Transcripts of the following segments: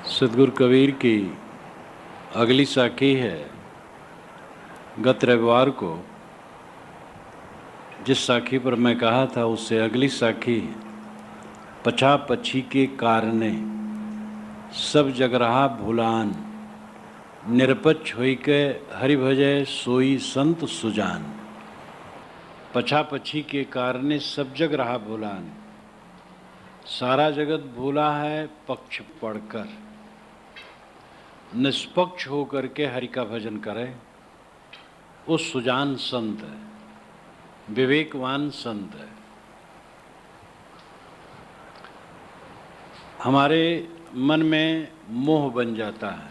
सदगुरु कबीर की अगली साखी है। गत रविवार को जिस साखी पर मैं कहा था उससे अगली साखी पछा पछी के कारणे सब जग रहा भूलान, निरपक्ष होई के हरि भजय सोई संत सुजान। पछा पछी के कारणे सब जग रहा भूलान, सारा जगत भूला है पक्ष पढ़कर। निष्पक्ष होकर के हरि का भजन करे वो सुजान संत है, विवेकवान संत है। हमारे मन में मोह बन जाता है,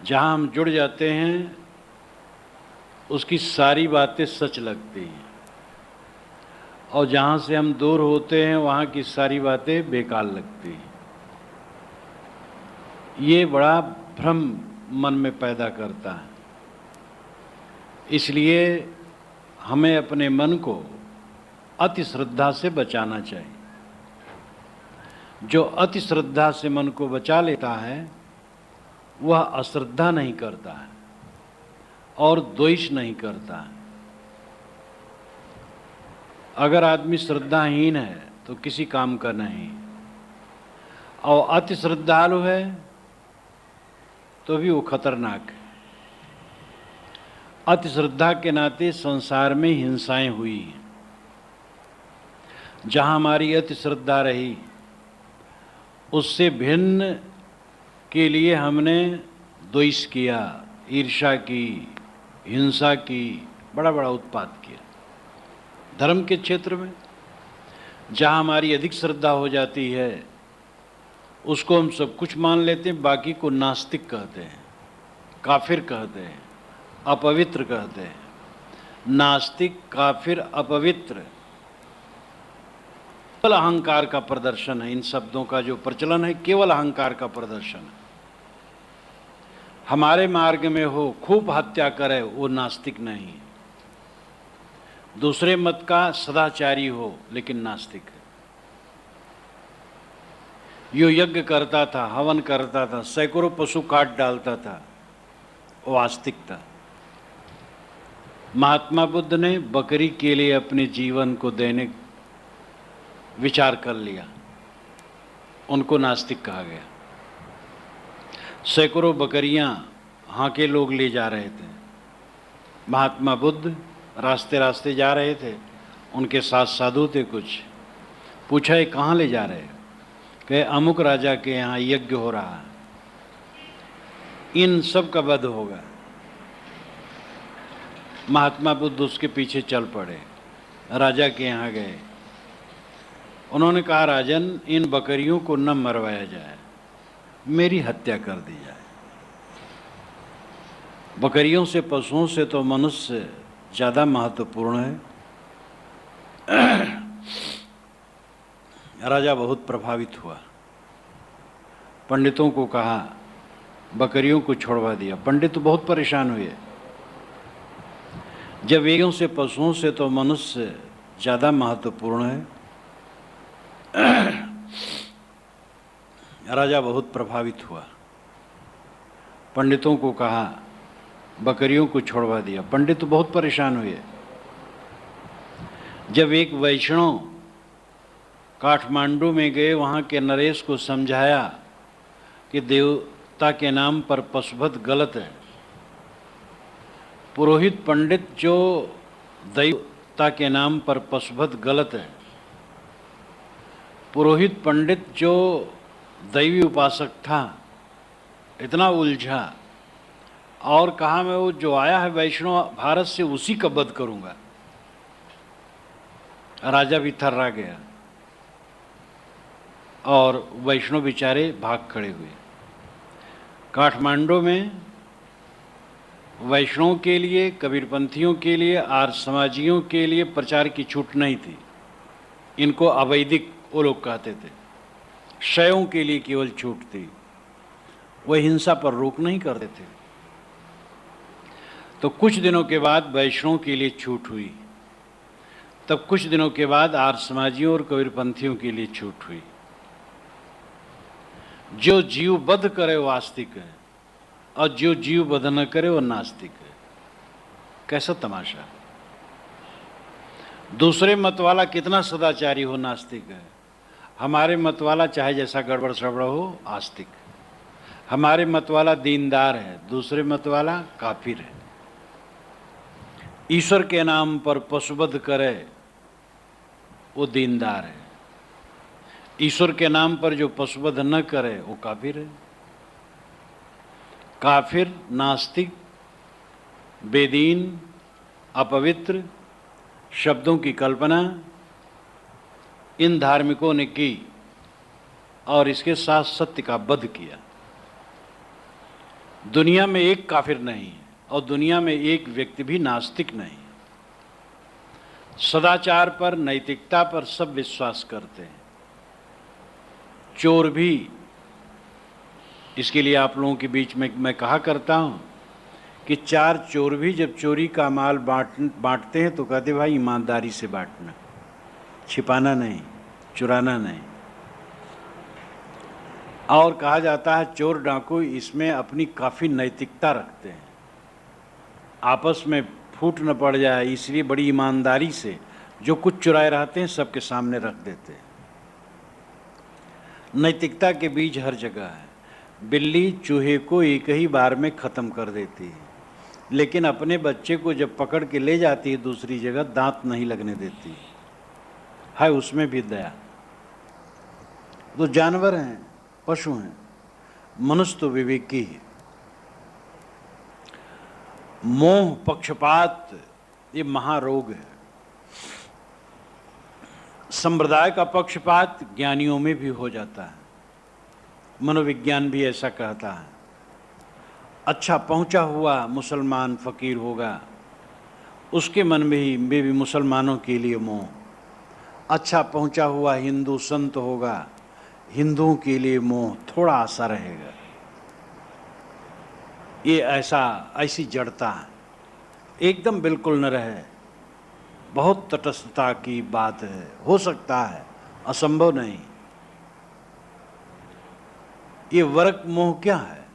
जहाँ हम जुड़ जाते हैं उसकी सारी बातें सच लगती हैं, और जहाँ से हम दूर होते हैं वहाँ की सारी बातें बेकार लगती हैं। ये बड़ा भ्रम मन में पैदा करता है। इसलिए हमें अपने मन को अति श्रद्धा से बचाना चाहिए। जो अति श्रद्धा से मन को बचा लेता है वह अश्रद्धा नहीं करता है और द्वेष नहीं करता है। अगर आदमी श्रद्धाहीन है तो किसी काम का नहीं, और अति श्रद्धालु है तो भी वो खतरनाक है। अति श्रद्धा के नाते संसार में हिंसाएं हुई हैं। जहाँ हमारी अति श्रद्धा रही उससे भिन्न के लिए हमने द्वेष किया, ईर्ष्या की, हिंसा की, बड़ा बड़ा उत्पात किया। धर्म के क्षेत्र में जहाँ हमारी अधिक श्रद्धा हो जाती है उसको हम सब कुछ मान लेते हैं, बाकी को नास्तिक कहते हैं, काफिर कहते हैं, अपवित्र कहते हैं। नास्तिक, काफिर, अपवित्र केवल अहंकार का प्रदर्शन है। इन शब्दों का जो प्रचलन है केवल अहंकार का प्रदर्शन है। हमारे मार्ग में हो खूब हत्या करे वो नास्तिक नहीं है। दूसरे मत का सदाचारी हो लेकिन नास्तिक है। यो यज्ञ करता था, हवन करता था, सैकड़ों पशु काट डालता था, वो आस्तिक था। महात्मा बुद्ध ने बकरी के लिए अपने जीवन को देने विचार कर लिया, उनको नास्तिक कहा गया। सैकड़ों बकरियां हाके लोग ले जा रहे थे। महात्मा बुद्ध रास्ते रास्ते जा रहे थे, उनके साथ साधु थे कुछ। पूछा ये कहाँ ले जा रहे हैं? कहे अमुक राजा के यहाँ यज्ञ हो रहा है, इन सब का वध होगा। महात्मा बुद्ध उसके पीछे चल पड़े, राजा के यहाँ गए। उन्होंने कहा राजन इन बकरियों को न मरवाया जाए, मेरी हत्या कर दी जाए। बकरियों से, पशुओं से तो मनुष्य ज़्यादा महत्वपूर्ण है। राजा बहुत प्रभावित हुआ, पंडितों को कहा बकरियों को छोड़वा दिया। पंडित तो बहुत परेशान हुए। जब वेगों से, पशुओं से तो मनुष्य ज़्यादा महत्वपूर्ण है। राजा बहुत प्रभावित हुआ, पंडितों को कहा बकरियों को छोड़वा दिया। पंडित तो बहुत परेशान हुए। जब एक वैष्णव काठमांडू में गए, वहाँ के नरेश को समझाया कि देवता के नाम पर पशुवध गलत है। पुरोहित पंडित जो देवता के नाम पर पशुवध गलत है, पुरोहित पंडित जो दैवी उपासक था इतना उलझा और कहा मैं वो जो आया है वैष्णव भारत से उसी का वध करूंगा। राजा भी थर्रा गया और वैष्णव बेचारे भाग खड़े हुए। काठमांडू में वैष्णव के लिए, कबीरपंथियों के लिए, आर्य समाजियों के लिए प्रचार की छूट नहीं थी। इनको अवैदिक वो लोग कहते थे। शयों के लिए केवल छूट थी, वह हिंसा पर रोक नहीं करते थे। तो कुछ दिनों के बाद वैष्णव के लिए छूट हुई, तब कुछ दिनों के बाद आर्य समाजियों और कबीरपंथियों के लिए छूट हुई। जो जीव बध करे वो आस्तिक है और जो जीव बध न करे वो नास्तिक है। कैसा तमाशा। दूसरे मत वाला कितना सदाचारी हो नास्तिक है, हमारे मत वाला चाहे जैसा गड़बड़ सड़बड़ हो आस्तिक। हमारे मत वाला दीनदार है, दूसरे मत वाला काफिर है। ईश्वर के नाम पर पशुवध करे वो दीनदार है, ईश्वर के नाम पर जो पशुवध न करे वो काफिर है। काफिर, नास्तिक, बेदीन, अपवित्र शब्दों की कल्पना इन धार्मिकों ने की और इसके साथ सत्य का वध किया। दुनिया में एक काफिर नहीं है और दुनिया में एक व्यक्ति भी नास्तिक नहीं। सदाचार पर, नैतिकता पर सब विश्वास करते हैं। चोर भी, इसके लिए आप लोगों के बीच में मैं कहा करता हूं कि 4 चोर भी जब चोरी का माल बांटते हैं तो कहते भाई ईमानदारी से बांटना, छिपाना नहीं, चुराना नहीं। और कहा जाता है चोर डाकू इसमें अपनी काफ़ी नैतिकता रखते हैं, आपस में फूट न पड़ जाए इसलिए बड़ी ईमानदारी से जो कुछ चुराए रहते हैं सबके सामने रख देते हैं। नैतिकता के बीज हर जगह है। बिल्ली चूहे को एक ही बार में ख़त्म कर देती है, लेकिन अपने बच्चे को जब पकड़ के ले जाती है दूसरी जगह दांत नहीं लगने देती है उसमें भी दया। तो जानवर हैं, पशु हैं, मनुष्य तो विवेकी है। मोह, पक्षपात ये महारोग है। संप्रदाय का पक्षपात ज्ञानियों में भी हो जाता है, मनोविज्ञान भी ऐसा कहता है। अच्छा पहुंचा हुआ मुसलमान फकीर होगा, उसके मन में भी मुसलमानों के लिए मोह। अच्छा पहुंचा हुआ हिंदू संत होगा, हिंदुओं के लिए मोह थोड़ा आसा रहेगा। ये ऐसी जड़ता है, एकदम बिल्कुल न रहे, बहुत तटस्थता की बात है। हो सकता है, असंभव नहीं। ये वर्ग मोह क्या है?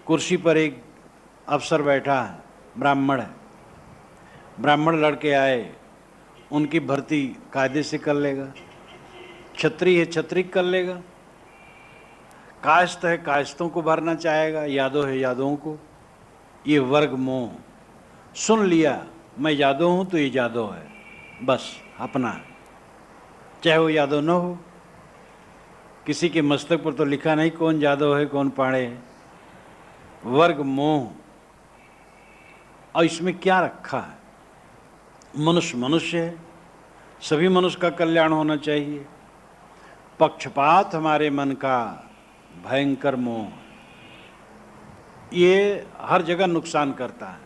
कुर्सी पर एक अफसर बैठा है, ब्राह्मण है, ब्राह्मण लड़के आए, उनकी भर्ती कायदे से कर लेगा। छत्री है, छत्री कर लेगा। कायस्थ है, कायस्थों को भरना चाहेगा। यादव है, यादवों को। ये वर्ग मोह। सुन लिया मैं यादव हूँ तो ये यादव है, बस अपना है, चाहे वो यादव न हो। किसी के मस्तक पर तो लिखा नहीं कौन यादव है कौन पाड़े है। वर्ग मोह। और इसमें क्या रखा है? मनुष्य मनुष्य है, सभी मनुष्य का कल्याण होना चाहिए। पक्षपात हमारे मन का भयंकर मोह, ये हर जगह नुकसान करता है,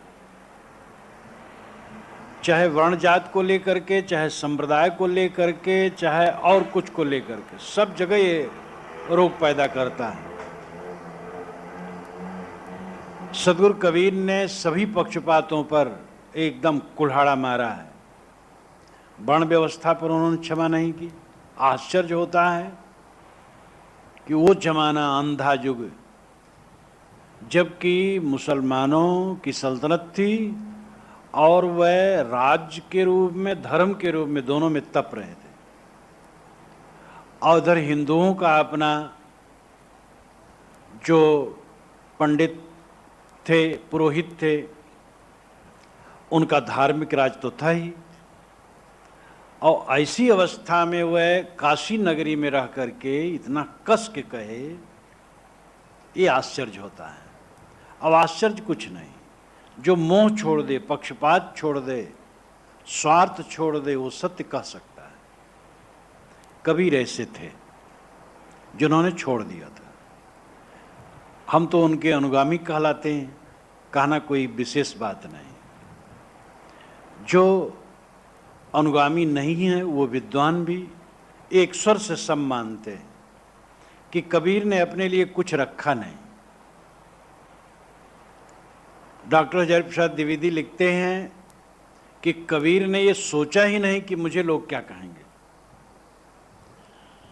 चाहे वर्ण जात को लेकर के, चाहे संप्रदाय को लेकर के, चाहे और कुछ को लेकर के, सब जगह ये रोग पैदा करता है। सदगुरु कबीर ने सभी पक्षपातों पर एकदम कुल्हाड़ा मारा है। वर्ण व्यवस्था पर उन्होंने क्षमा नहीं की। आश्चर्य होता है कि वो जमाना अंधा युग, जबकि मुसलमानों की सल्तनत थी और वह राज्य के रूप में, धर्म के रूप में दोनों में तप रहे थे। और उधर हिंदुओं का अपना जो पंडित थे, पुरोहित थे, उनका धार्मिक राज तो था ही। और ऐसी अवस्था में वह काशी नगरी में रह करके इतना कस के कहे, ये आश्चर्य होता है। अब आश्चर्य कुछ नहीं, जो मोह छोड़ दे, पक्षपात छोड़ दे, स्वार्थ छोड़ दे, वो सत्य कह सकता है। कबीर ऐसे थे जिन्होंने छोड़ दिया था। हम तो उनके अनुगामी कहलाते हैं, कहना कोई विशेष बात नहीं। जो अनुगामी नहीं है वो विद्वान भी एक स्वर से सब मानते हैं कि कबीर ने अपने लिए कुछ रखा नहीं। डॉक्टर हजारी प्रसाद द्विवेदी लिखते हैं कि कबीर ने ये सोचा ही नहीं कि मुझे लोग क्या कहेंगे।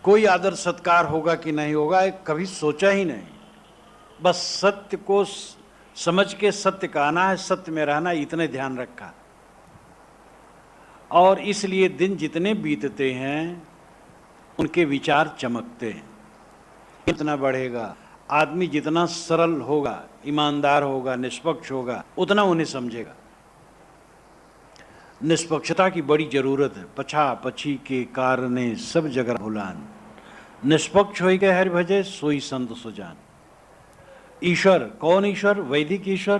कोई आदर सत्कार होगा कि नहीं होगा कभी सोचा ही नहीं। बस सत्य को समझ के सत्य का आना है, सत्य में रहना, इतने ध्यान रखा। और इसलिए दिन जितने बीतते हैं उनके विचार चमकते हैं। इतना बढ़ेगा, आदमी जितना सरल होगा, ईमानदार होगा, निष्पक्ष होगा, उतना उन्हें समझेगा। निष्पक्षता की बड़ी जरूरत है। पछा पछी के कारणे सब जगह भुलान, निष्पक्ष हो गए हरि भजे सोई संत सुजान। ईश्वर कौन? ईश्वर वैदिक ईश्वर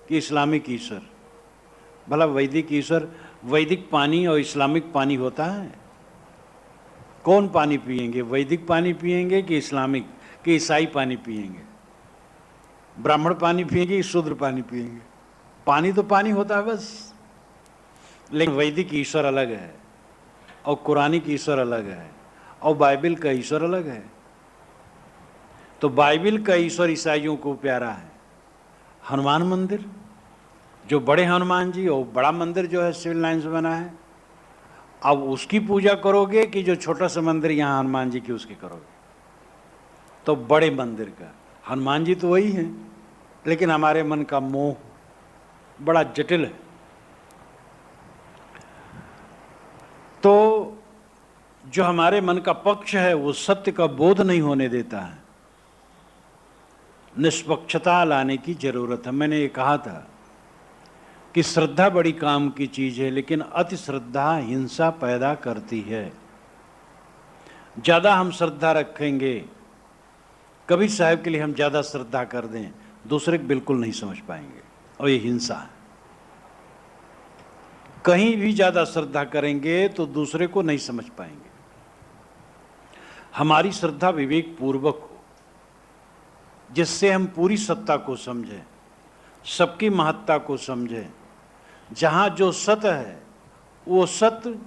कि इस्लामिक ईश्वर? भला वैदिक ईश्वर, वैदिक पानी और इस्लामिक पानी होता है? कौन पानी पिएंगे? वैदिक पानी पिएंगे कि इस्लामिक, कि ईसाई पानी पिएंगे? ब्राह्मण पानी पिएंगे कि शूद्र पानी पिएंगे? पानी तो पानी होता है बस। लेकिन वैदिक ईश्वर अलग है और कुरानिक ईश्वर अलग है और बाइबल का ईश्वर अलग है। तो बाइबल का ईश्वर ईसाइयों को प्यारा है। हनुमान मंदिर, जो बड़े हनुमान जी, और बड़ा मंदिर जो है सिविल लाइन्स में बना है, अब उसकी पूजा करोगे कि जो छोटा सा मंदिर यहाँ हनुमान जी की उसकी करोगे? तो बड़े मंदिर का। हनुमान जी तो वही हैं, लेकिन हमारे मन का मोह बड़ा जटिल है। तो जो हमारे मन का पक्ष है वो सत्य का बोध नहीं होने देता है। निष्पक्षता लाने की जरूरत है। मैंने ये कहा था कि श्रद्धा बड़ी काम की चीज है, लेकिन अति श्रद्धा हिंसा पैदा करती है। ज्यादा हम श्रद्धा रखेंगे, कबीर साहब के लिए हम ज्यादा श्रद्धा कर दें, दूसरे को बिल्कुल नहीं समझ पाएंगे, और ये हिंसा है। कहीं भी ज्यादा श्रद्धा करेंगे तो दूसरे को नहीं समझ पाएंगे। हमारी श्रद्धा विवेक पूर्वक हो, जिससे हम पूरी सत्ता को समझें, सबकी महत्ता को समझें। जहां जो सत्य है वो सत्य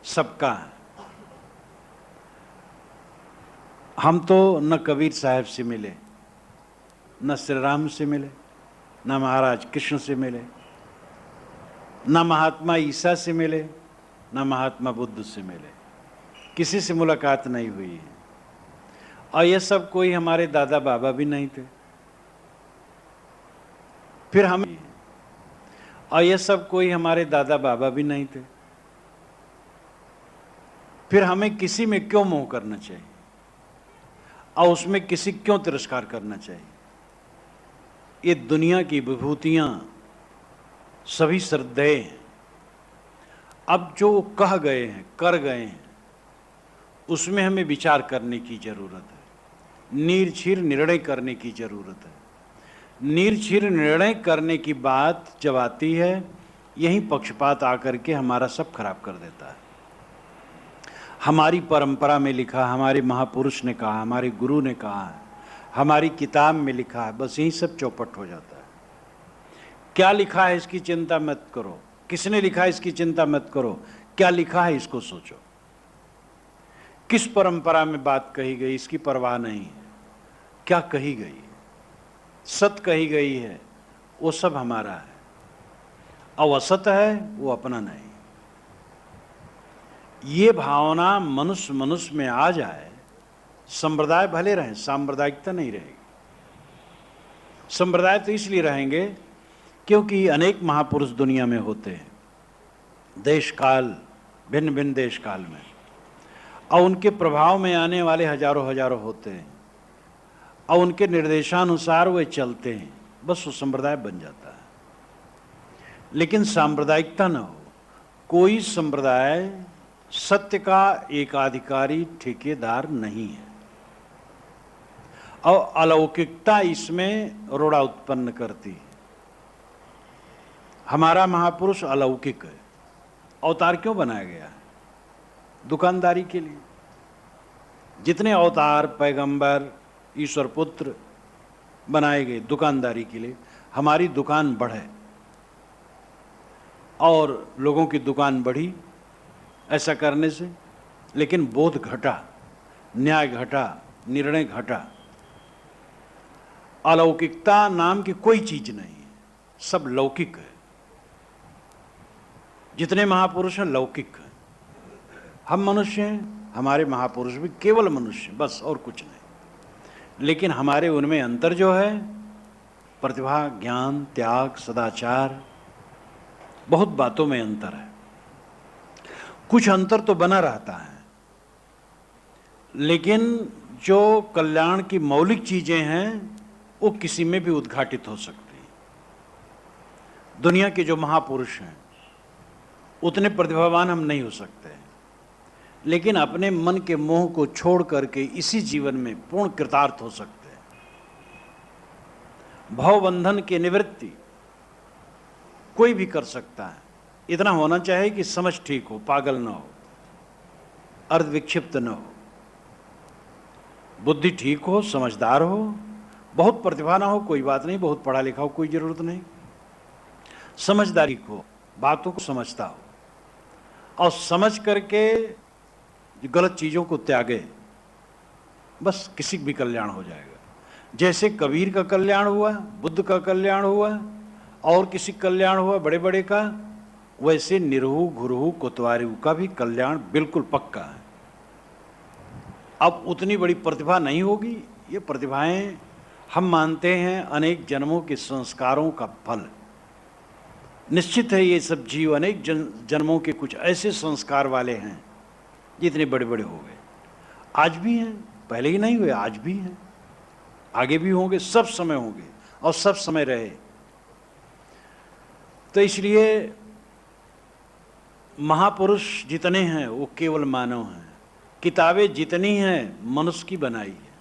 सबका है। हम तो न कबीर साहब से मिले, न श्री राम से मिले, न महाराज कृष्ण से मिले, न महात्मा ईसा से मिले, न महात्मा बुद्ध से मिले। किसी से मुलाकात नहीं हुई है। और ये सब कोई हमारे दादा बाबा भी नहीं थे। फिर हम, और ये सब कोई हमारे दादा बाबा भी नहीं थे। फिर हमें किसी में क्यों मोह करना चाहिए और उसमें किसी क्यों तिरस्कार करना चाहिए? ये दुनिया की विभूतियां सभी श्रद्धेय हैं। अब जो कह गए हैं, कर गए हैं, उसमें हमें विचार करने की जरूरत है। निर्छीर निर्णय करने की जरूरत है। निर्छीर निर्णय करने की बात जब आती है, यही पक्षपात आकर के हमारा सब खराब कर देता है। हमारी परंपरा में लिखा, हमारे महापुरुष ने कहा, हमारे गुरु ने कहा है, हमारी किताब में लिखा है, बस यही सब चौपट हो जाता है। क्या लिखा है इसकी चिंता मत करो, किसने लिखा है इसकी चिंता मत करो, क्या लिखा है इसको सोचो। किस परंपरा में बात कही गई इसकी परवाह नहीं है। क्या कही गई है, सत्य कही गई है, वो सब हमारा है, और असत है वो अपना नहीं। ये भावना मनुष्य मनुष्य में आ जाए, संप्रदाय भले रहे, सांप्रदायिकता नहीं रहेगी। संप्रदाय तो इसलिए रहेंगे क्योंकि अनेक महापुरुष दुनिया में होते हैं, देश काल, भिन्न भिन्न देश काल में, और उनके प्रभाव में आने वाले हजारों हजारों होते हैं, और उनके निर्देशानुसार वे चलते हैं, बस वो संप्रदाय बन जाता है। लेकिन सांप्रदायिकता न हो। कोई संप्रदाय सत्य का एकाधिकारी ठेकेदार नहीं है, और अलौकिकता इसमें रोड़ा उत्पन्न करती है। हमारा महापुरुष अलौकिक है। अवतार क्यों बनाया गया है? दुकानदारी के लिए। जितने अवतार, पैगंबर, ईश्वर पुत्र बनाए गए दुकानदारी के लिए, हमारी दुकान बढ़े और लोगों की दुकान बढ़ी ऐसा करने से। लेकिन बोध घटा, न्याय घटा, निर्णय घटा। अलौकिकता नाम की कोई चीज नहीं है, सब लौकिक है। जितने महापुरुष हैं लौकिक हैं। हम मनुष्य हैं, हमारे महापुरुष भी केवल मनुष्य, बस और कुछ नहीं। लेकिन हमारे उनमें अंतर जो है, प्रतिभा, ज्ञान, त्याग, सदाचार, बहुत बातों में अंतर है। कुछ अंतर तो बना रहता है, लेकिन जो कल्याण की मौलिक चीजें हैं वो किसी में भी उद्घाटित हो सकती हैं। दुनिया के जो महापुरुष हैं उतने प्रतिभावान हम नहीं हो सकते, लेकिन अपने मन के मोह को छोड़ करके इसी जीवन में पूर्ण कृतार्थ हो सकते हैं। भवबंधन की निवृत्ति कोई भी कर सकता है। इतना होना चाहिए कि समझ ठीक हो, पागल ना हो, अर्धविक्षिप्त न हो, बुद्धि ठीक हो, समझदार हो। बहुत प्रतिभा ना हो कोई बात नहीं, बहुत पढ़ा लिखा हो कोई जरूरत नहीं, समझदारी हो, बातों को समझता हो और समझ करके गलत चीजों को त्यागे, बस किसी भी कल्याण हो जाएगा। जैसे कबीर का कल्याण हुआ, बुद्ध का कल्याण हुआ और किसी कल्याण हुआ बड़े बड़े का, वैसे निरहु गुरहु कोतवारू का भी कल्याण बिल्कुल पक्का है। अब उतनी बड़ी प्रतिभा नहीं होगी, ये प्रतिभाएं हम मानते हैं अनेक जन्मों के संस्कारों का फल। निश्चित है ये सब जीव अनेक जन्मों के कुछ ऐसे संस्कार वाले हैं जितने बड़े बड़े हो गए, आज भी हैं, पहले ही नहीं हुए, आज भी हैं, आगे भी होंगे, सब समय होंगे और सब समय रहे। तो इसलिए महापुरुष जितने हैं वो केवल मानव हैं। किताबें जितनी हैं मनुष्य की बनाई है,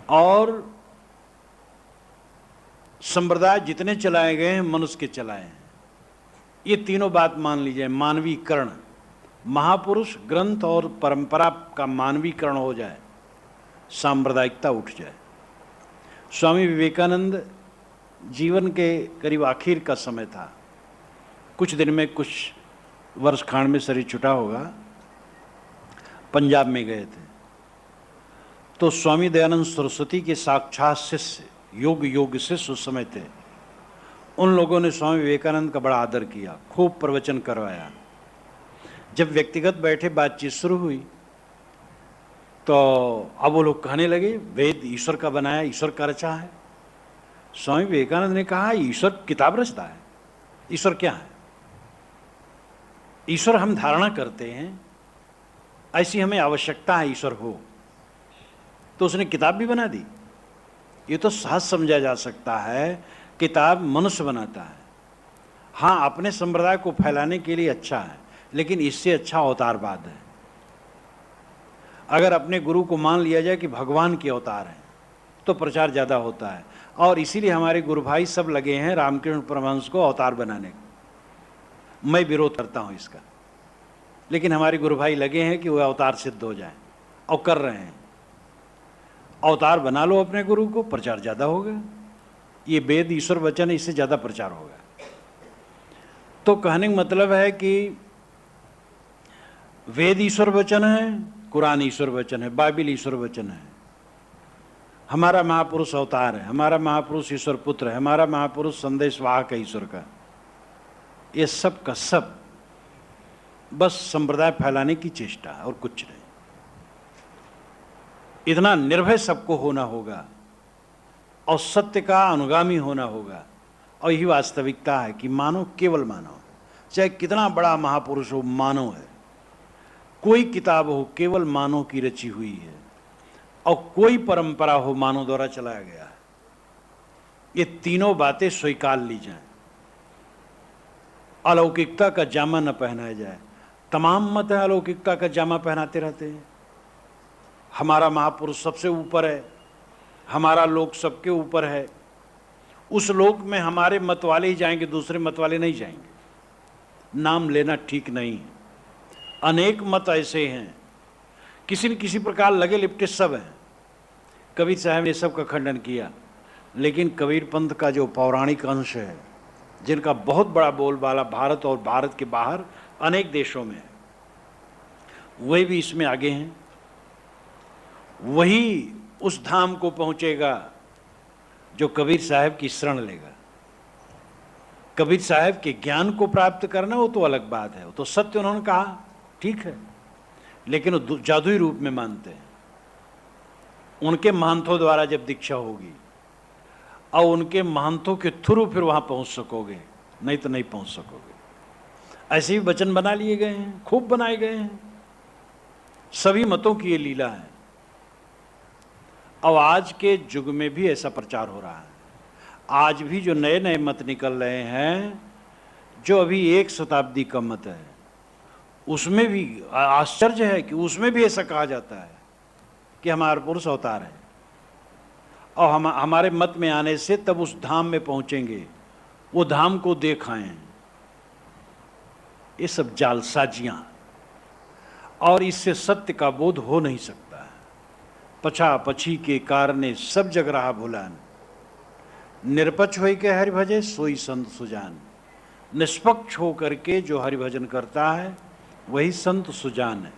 और संप्रदाय जितने चलाए गए हैं मनुष्य के चलाए हैं। ये तीनों बात मान लीजिए, मानवीकरण, महापुरुष, ग्रंथ और परंपरा का मानवीकरण हो जाए, सांप्रदायिकता उठ जाए। स्वामी विवेकानंद जीवन के करीब आखिर का समय था, कुछ दिन में, कुछ वर्ष खांड में शरीर छूटा होगा, पंजाब में गए थे। तो स्वामी दयानंद सरस्वती के साक्षात शिष्य, योग शिष्य उस समय थे, उन लोगों ने स्वामी विवेकानंद का बड़ा आदर किया, खूब प्रवचन करवाया। जब व्यक्तिगत बैठे बातचीत शुरू हुई तो अब वो लोग कहने लगे वेद ईश्वर का बनाया, ईश्वर का रचा है। स्वामी विवेकानंद ने कहा ईश्वर किताब रचता है, ईश्वर क्या है? ईश्वर हम धारणा करते हैं, ऐसी हमें आवश्यकता है ईश्वर हो, तो उसने किताब भी बना दी। ये तो सहज समझा जा सकता है, किताब मनुष्य बनाता है। हाँ, अपने संप्रदाय को फैलाने के लिए अच्छा है, लेकिन इससे अच्छा अवतारवाद है। अगर अपने गुरु को मान लिया जाए कि भगवान के अवतार हैं तो प्रचार ज़्यादा होता है, और इसीलिए हमारे गुरु भाई सब लगे हैं रामकृष्ण परमहंस को अवतार बनाने को। मैं विरोध करता हूँ इसका, लेकिन हमारे गुरु भाई लगे हैं कि वह अवतार सिद्ध हो जाए, और कर रहे हैं। अवतार बना लो अपने गुरु को, प्रचार ज़्यादा होगा। ये वेद ईश्वर वचन है, इससे ज़्यादा प्रचार होगा। तो कहने का मतलब है कि वेद ईश्वर वचन है, कुरान ईश्वर वचन है, बाइबिल ईश्वर वचन है, हमारा महापुरुष अवतार है, हमारा महापुरुष ईश्वर पुत्र है, हमारा महापुरुष संदेश वाहक है ईश्वर का। ये सब का सब बस संप्रदाय फैलाने की चेष्टा है और कुछ नहीं। इतना निर्भय सबको होना होगा और सत्य का अनुगामी होना होगा, और यही वास्तविकता है कि मानव केवल मानव, चाहे कितना बड़ा महापुरुष हो, मानव है। कोई किताब हो केवल मानव की रची हुई है, और कोई परंपरा हो मानव द्वारा चलाया गया है। ये तीनों बातें स्वीकार ली जाएं, अलौकिकता का जामा न पहनाया जाए। तमाम मत है अलौकिकता का जामा पहनाते रहते हैं। हमारा महापुरुष सबसे ऊपर है, हमारा लोक सबके ऊपर है, उस लोक में हमारे मत वाले ही जाएंगे, दूसरे मत वाले नहीं जाएंगे। नाम लेना ठीक नहीं है। अनेक मत ऐसे हैं, किसी न किसी प्रकार लगे लिपटे सब हैं। कबीर साहब ने सब का खंडन किया, लेकिन कबीर पंथ का जो पौराणिक अंश है, जिनका बहुत बड़ा बोलबाला भारत और भारत के बाहर अनेक देशों में है, वे भी इसमें आगे हैं। वही उस धाम को पहुंचेगा जो कबीर साहब की शरण लेगा। कबीर साहब के ज्ञान को प्राप्त करना वो तो अलग बात है, वो तो सत्य उन्होंने कहा, ठीक है, लेकिन वो जादुई रूप में मानते हैं। उनके महंतों द्वारा जब दीक्षा होगी और उनके महंतों के थ्रू फिर वहां पहुंच सकोगे, नहीं तो नहीं पहुंच सकोगे। ऐसे भी वचन बना लिए गए हैं, खूब बनाए गए हैं, सभी मतों की ये लीला है। अब आज के युग में भी ऐसा प्रचार हो रहा है। आज भी जो नए नए मत निकल रहे हैं, जो अभी 1 शताब्दी का मत है, उसमें भी आश्चर्य है कि उसमें भी ऐसा कहा जाता है कि हमारे पुरुष अवतार है, और हमारे मत में आने से तब उस धाम में पहुंचेंगे, वो धाम को देख आए। ये सब जालसाजियां, और इससे सत्य का बोध हो नहीं सकता। पछा पछी के कारणे सब जग रहा भुलान, निरपक्ष होई के हरि भजे सोई संत सुजान। निष्पक्ष होकर के जो हरि भजन करता है वही संत सुजान है।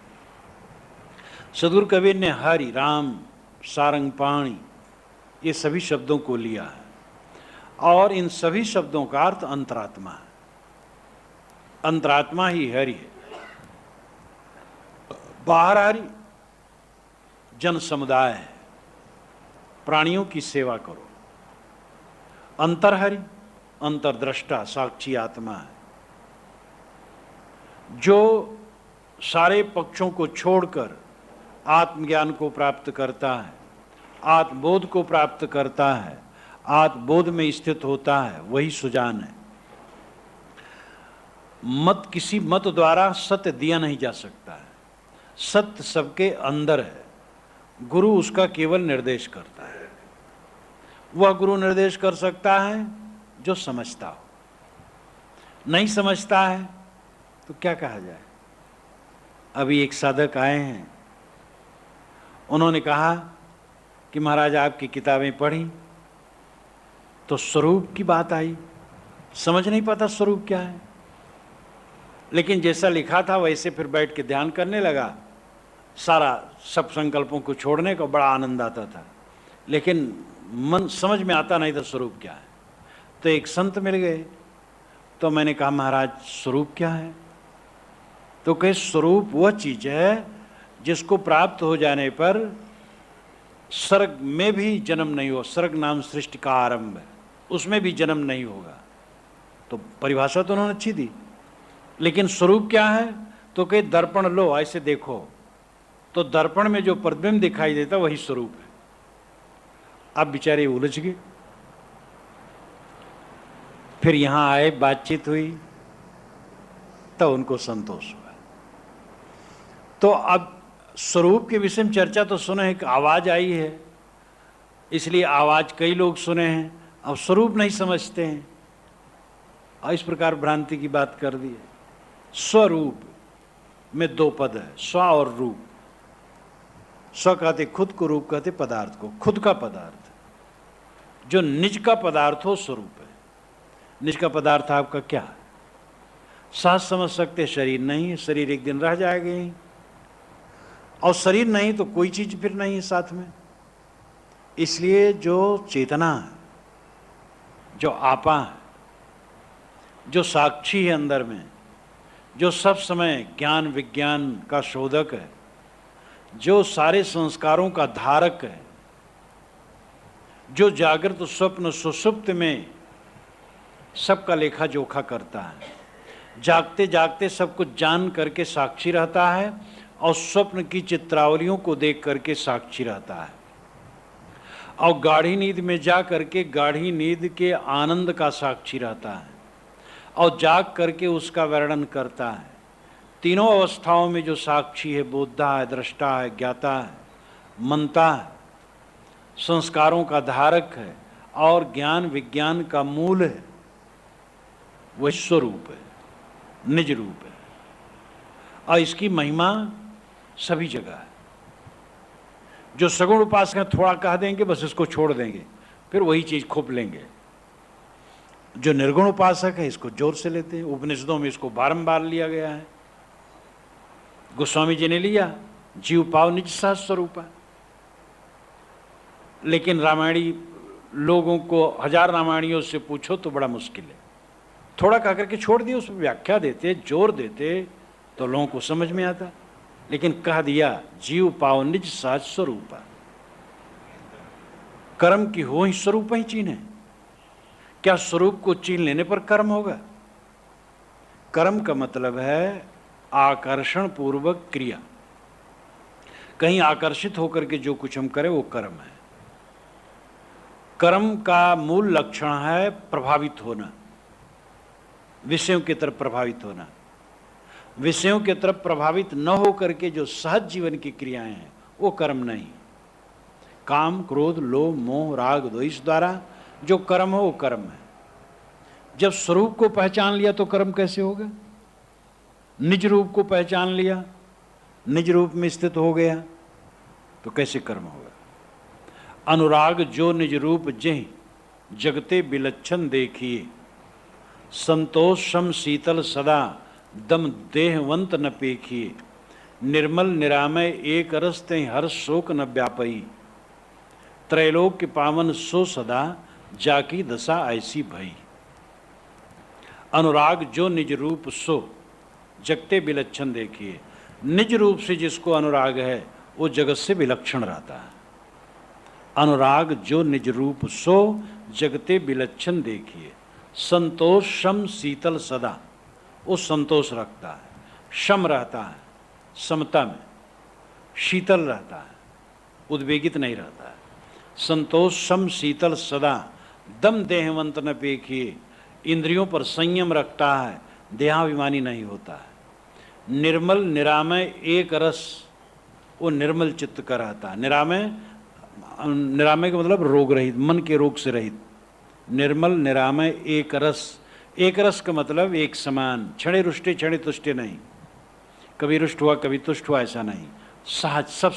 सदगुरु कबीर ने हरि, राम, सारंग पाणी ये सभी शब्दों को लिया है, और इन सभी शब्दों का अर्थ अंतरात्मा है। अंतरात्मा ही हरि है। बाहर हरि जन समुदाय है, प्राणियों की सेवा करो। अंतर हरि अंतर्दृष्टा साक्षी आत्मा है, जो सारे पक्षों को छोड़कर आत्मज्ञान को प्राप्त करता है, आत्मबोध को प्राप्त करता है, आत्मबोध में स्थित होता है, वही सुजान है। मत किसी मत द्वारा सत्य दिया नहीं जा सकता है। सत्य सबके अंदर है, गुरु उसका केवल निर्देश करता है। वह गुरु निर्देश कर सकता है जो समझता हो, नहीं समझता है तो क्या कहा जाए। अभी एक साधक आए हैं, उन्होंने कहा कि महाराज आपकी किताबें पढ़ी तो स्वरूप की बात आई, समझ नहीं पाता स्वरूप क्या है, लेकिन जैसा लिखा था वैसे फिर बैठ के ध्यान करने लगा। सारा सब संकल्पों को छोड़ने को बड़ा आनंद आता था, लेकिन मन समझ में आता नहीं था स्वरूप क्या है। तो एक संत मिल गए, तो मैंने कहा महाराज स्वरूप क्या है? तो कहे स्वरूप वह चीज है जिसको प्राप्त हो जाने पर स्वर्ग में भी जन्म नहीं हो। स्वर्ग नाम सृष्टि का आरंभ है, उसमें भी जन्म नहीं होगा। तो परिभाषा तो उन्होंने अच्छी दी, लेकिन स्वरूप क्या है? तो कहे दर्पण लो, ऐसे देखो, तो दर्पण में जो प्रतिबिंब दिखाई देता वही स्वरूप है। अब बेचारे उलझ गए। फिर यहां आए, बातचीत हुई, तो उनको संतोष हुआ। तो अब स्वरूप के विषय में चर्चा तो सुने, एक आवाज आई है, इसलिए आवाज कई लोग सुने हैं, अब स्वरूप नहीं समझते हैं, और इस प्रकार भ्रांति की बात कर दी है। स्वरूप में 2 पद है, स्व और रूप। स्व कहते खुद को, रूप कहते पदार्थ को। खुद का पदार्थ, जो निज का पदार्थ हो, स्वरूप है। निज का पदार्थ आपका क्या है? साथ समझ सकते शरीर नहीं है, शरीर एक दिन रह जाएगा ही, और शरीर नहीं तो कोई चीज फिर नहीं है साथ में। इसलिए जो चेतना है, जो आपा है, जो साक्षी है अंदर में, जो सब समय ज्ञान विज्ञान का शोधक है, जो सारे संस्कारों का धारक है, जो जागृत स्वप्न सुषुप्त में सबका लेखा जोखा करता है, जागते जागते सब कुछ जान करके साक्षी रहता है, और स्वप्न की चित्रावलियों को देख करके साक्षी रहता है, और गाढ़ी नींद में जा करके गाढ़ी नींद के आनंद का साक्षी रहता है, और जाग करके उसका वर्णन करता है। तीनों अवस्थाओं में जो साक्षी है, बोधा है, दृष्टा है, ज्ञाता है, मनता है, संस्कारों का धारक है, और ज्ञान विज्ञान का मूल है, वह स्वरूप है, निज रूप है। और इसकी महिमा सभी जगह है। जो सगुण उपासक हैं थोड़ा कह देंगे, बस इसको छोड़ देंगे, फिर वही चीज खोप लेंगे। जो निर्गुण उपासक है इसको जोर से लेते हैं। उपनिषदों में इसको बारंबार लिया गया है। गोस्वामी जी ने लिया, जीव पाव निज सहज स्वरूप है। लेकिन रामायणी लोगों को 1000 रामायणियों से पूछो तो बड़ा मुश्किल है। थोड़ा कह करके छोड़ दिए, उसमें व्याख्या देते, जोर देते, तो लोगों को समझ में आता, लेकिन कह दिया जीव पाओ निज साज स्वरूप, कर्म की हो ही स्वरूप ही चीन्हे। क्या स्वरूप को चीन लेने पर कर्म होगा? कर्म का मतलब है आकर्षण पूर्वक क्रिया, कहीं आकर्षित होकर के जो कुछ हम करें वो कर्म है। कर्म का मूल लक्षण है प्रभावित होना, विषयों की तरफ प्रभावित होना। विषयों की तरफ प्रभावित न हो करके जो सहज जीवन की क्रियाएं हैं वो कर्म नहीं। काम, क्रोध, लोभ, मोह, राग, द्वेष द्वारा जो कर्म हो वो कर्म है। जब स्वरूप को पहचान लिया तो कर्म कैसे होगा? निज रूप को पहचान लिया, निज रूप में स्थित हो गया तो कैसे कर्म होगा? अनुराग जो निज रूप जेह जगते विलक्षण देखिए, संतोष सम शीतल सदा दम देहवंत न पेखिए, निर्मल निरामय एक रस तें हर शोक न व्यापई, त्रैलोक्य पावन सो सदा जाकी दशा ऐसी भई। अनुराग जो निज रूप सो जगते विलक्षण देखिए, निज रूप से जिसको अनुराग है वो जगत से विलक्षण रहता है। अनुराग जो निज रूप सो जगते विलक्षण देखिए, संतोष सम शीतल सदा, वो संतोष रखता है, सम रहता है, समता में, शीतल रहता है, उद्वेगित नहीं रहता है। संतोष सम शीतल सदा दम देहवंत न पेखिए, इंद्रियों पर संयम रखता है, देहाभिमानी नहीं होता है। निर्मल निरामय एक रस, वो निर्मल चित्त का रहता है। निरामय, निरामय का मतलब रोग रहित, मन के रोग से रहित। निर्मल निरामय एक रस, एक रस का मतलब एक समान, क्षणे रुष्टे क्षणे तुष्टे नहीं, कभी रुष्ट हुआ कभी तुष्ट हुआ ऐसा नहीं, सहज सब